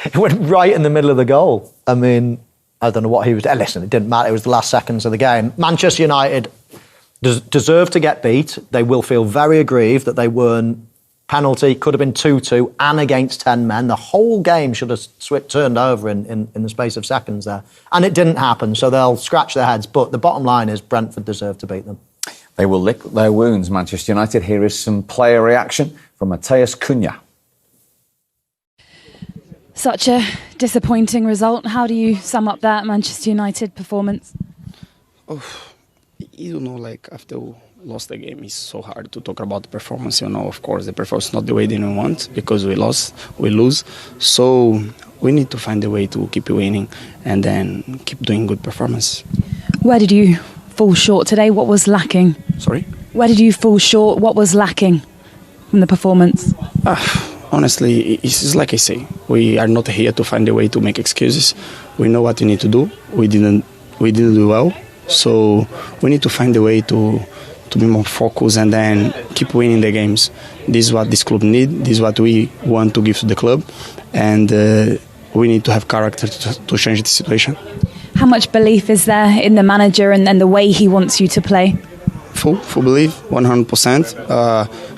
It went right in the middle of the goal. I mean, I don't know what he was... Listen, it didn't matter. It was the last seconds of the game. Manchester United deserve to get beat. They will feel very aggrieved that they weren't. Penalty could have been 2-2 and against 10 men. The whole game should have turned over in the space of seconds there. And it didn't happen, so they'll scratch their heads. But the bottom line is Brentford deserve to beat them. They will lick their wounds, Manchester United. Here is some player reaction from Matheus Cunha. Such a disappointing result. How do you sum up that Manchester United performance? You know, like after we lost the game, it's so hard to talk about the performance. You know, of course, the performance is not the way they want because we lose. So we need to find a way to keep winning and then keep doing good performance. Where did you fall short today? What was lacking? Sorry? Where did you fall short? What was lacking from the performance? Honestly, it's like I say, we are not here to find a way to make excuses. We know what we need to do. We didn't do well. So we need to find a way to be more focused and then keep winning the games. This is what this club needs. This is what we want to give to the club. And we need to have character to change the situation. How much belief is there in the manager and the way he wants you to play? Full belief, 100%.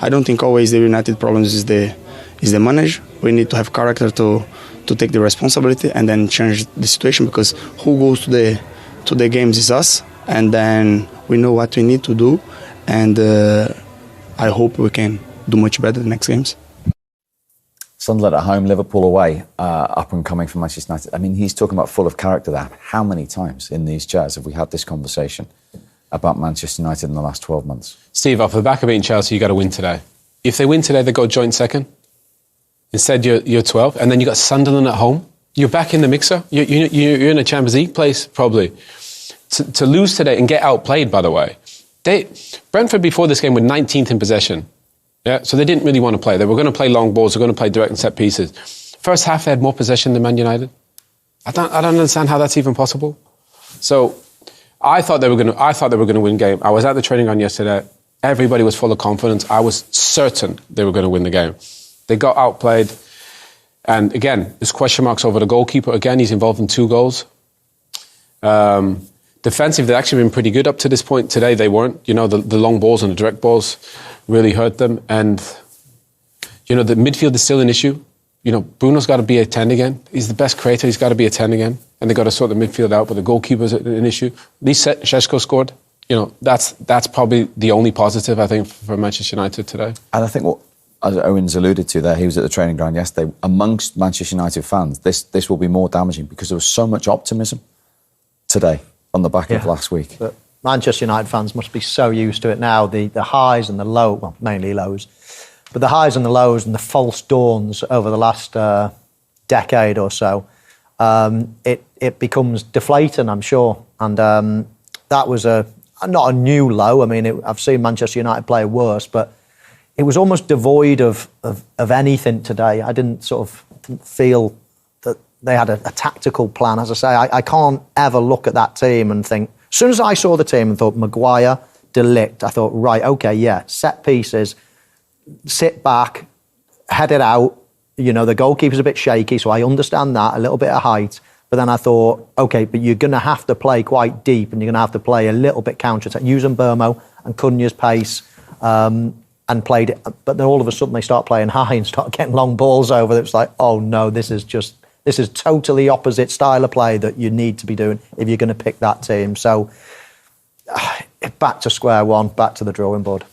I don't think always the United problems is the manager. We need to have character to take the responsibility and then change the situation, because who goes to the games is us, and then we know what we need to do, and I hope we can do much better the next games. Sunderland at home, Liverpool away, up and coming for Manchester United. I mean, he's talking about full of character there. How many times in these chairs have we had this conversation about Manchester United in the last 12 months? Steve, off the back of beating Chelsea, you got to win today. If they win today, they go joint second. Instead, you're 12, and then you got Sunderland at home. You're back in the mixer. You're in a Champions League place, probably. To lose today and get outplayed, by the way. Brentford before this game were 19th in possession. Yeah, so they didn't really want to play. They were going to play long balls. They were going to play direct and set pieces. First half, they had more possession than Man United. I don't understand how that's even possible. So I thought they were going to win the game. I was at the training ground yesterday. Everybody was full of confidence. I was certain they were going to win the game. They got outplayed. And again, there's question marks over the goalkeeper. Again, he's involved in 2 goals. Defensive, they've actually been pretty good up to this point. Today, they weren't. You know, the long balls and the direct balls really hurt them. And, you know, the midfield is still an issue. You know, Bruno's got to be a 10 again. He's the best creator. He's got to be a 10 again. And they've got to sort the midfield out, but the goalkeeper's an issue. At least Šeško scored. You know, that's probably the only positive, I think, for Manchester United today. And I think what, as Owen's alluded to there, he was at the training ground yesterday. Amongst Manchester United fans, this will be more damaging because there was so much optimism today on the back of last week. But Manchester United fans must be so used to it now, the highs and the lows, well, mainly lows, but the highs and the lows and the false dawns over the last decade or so, it becomes deflating, I'm sure. And that was not a new low. I mean, I've seen Manchester United play worse, but it was almost devoid of anything today. I didn't feel that they had a tactical plan. As I say, I can't ever look at that team and think... As soon as I saw the team and thought Maguire, De Ligt, I thought, right, OK, yeah, set pieces, sit back, head it out. You know, the goalkeeper's a bit shaky, so I understand that, a little bit of height. But then I thought, OK, but you're going to have to play quite deep and you're going to have to play a little bit counter-attack, using Burmo and Cunha's pace, and played it. But then all of a sudden they start playing high and start getting long balls over. It's like, oh no, this is totally opposite style of play that you need to be doing if you're going to pick that team. So back to square one, back to the drawing board.